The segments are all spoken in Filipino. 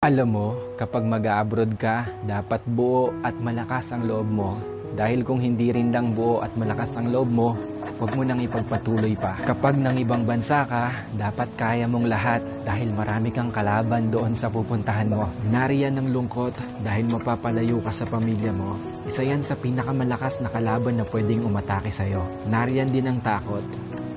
Alam mo, kapag mag-a-abroad ka, dapat buo at malakas ang loob mo. Dahil kung hindi rin lang buo at malakas ang loob mo, huwag mo nang ipagpatuloy pa. Kapag nang ibang bansa ka, dapat kaya mong lahat dahil marami kang kalaban doon sa pupuntahan mo. Nariyan ng lungkot dahil mapapalayo ka sa pamilya mo. Isa yan sa pinakamalakas na kalaban na pwedeng umatake sa'yo. Nariyan din ang takot.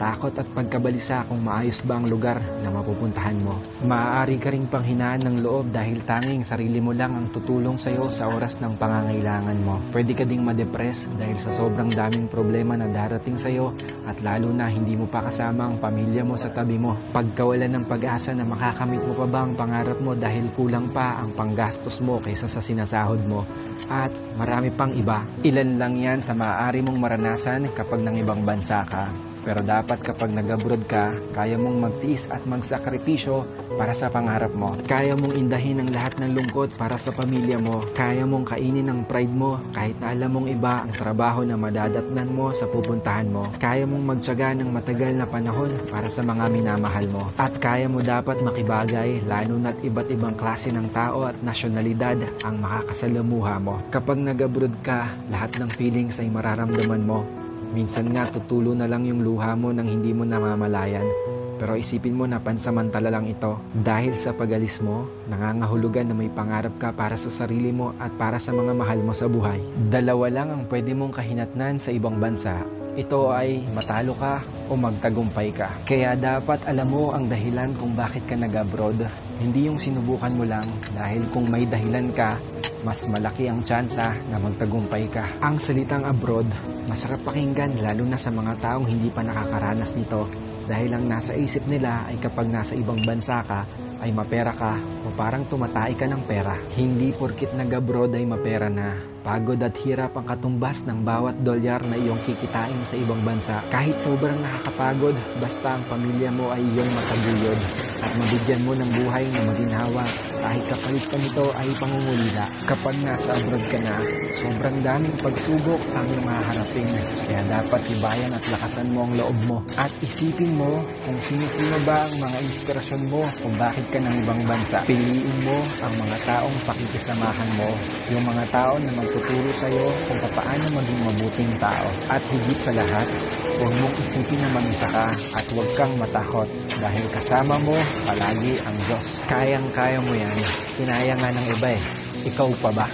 Takot at pagkabalisa kung maayos ba ang lugar na mapupuntahan mo. Maaari ka ring panghinaan ng loob dahil tanging sarili mo lang ang tutulong sa'yo sa oras ng pangangailangan mo. Pwede ka ding ma-depress dahil sa sobrang daming problema na darating sa'yo at lalo na hindi mo pa kasama ang pamilya mo sa tabi mo. Pagkawalan ng pag-asa na makakamit mo pa ba ang pangarap mo dahil kulang pa ang panggastos mo kaysa sa sinasahod mo. At marami pang iba. Ilan lang yan sa maaari mong maranasan kapag nang ibang bansa ka. Pero dapat kapag nag-abroad ka, kaya mong magtiis at magsakripisyo para sa pangarap mo. Kaya mong indahin ang lahat ng lungkot para sa pamilya mo. Kaya mong kainin ang pride mo kahit na alam mong iba ang trabaho na madadatnan mo sa pupuntahan mo. Kaya mong magtiyaga ng matagal na panahon para sa mga minamahal mo. At kaya mo dapat makibagay lalo na't iba't ibang klase ng tao at nasyonalidad ang makakasalamuha mo. Kapag nag-abroad ka, lahat ng feelings ay mararamdaman mo. Minsan nga tutulo na lang yung luha mo nang hindi mo namamalayan. Pero isipin mo na pansamantala lang ito. Dahil sa pag-alis mo, nangangahulugan na may pangarap ka para sa sarili mo at para sa mga mahal mo sa buhay. Dalawa lang ang pwede mong kahinatnan sa ibang bansa. Ito ay matalo ka o magtagumpay ka. Kaya dapat alam mo ang dahilan kung bakit ka nag-abroad. Hindi yung sinubukan mo lang dahil kung may dahilan ka, mas malaki ang tsansa na magtagumpay ka. Ang salitang abroad, masarap pakinggan lalo na sa mga taong hindi pa nakakaranas nito dahil ang nasa isip nila ay kapag nasa ibang bansa ka ay mapera ka o parang tumatay ka ng pera. Hindi porkit nag-abroad ay mapera na. Pagod at hirap ang katumbas ng bawat dolyar na iyong kikitain sa ibang bansa. Kahit sobrang nakakapagod, basta ang pamilya mo ay iyong mataguyod at mabigyan mo ng buhay na maginhawa kahit kapalit ka nito ay pangungulila. Kapag nasa abroad ka na, sobrang daming pagsubok ang iyong haharapin. Kaya dapat ibayan at lakasan mo ang loob mo. At isipin mo kung sino-sino ba ang mga inspirasyon mo kung bakit ka ng ibang bansa. Piliin mo ang mga taong pakikisamahan mo. Yung mga tao na magtuturo sa'yo kung paano maging mabuting tao. At higit sa lahat, huwag mong isipin na mag-isa ka at huwag kang matakot dahil kasama mo palagi ang Diyos. Kayang-kaya mo yan. Kinaya nga ng iba eh. Ikaw pa ba?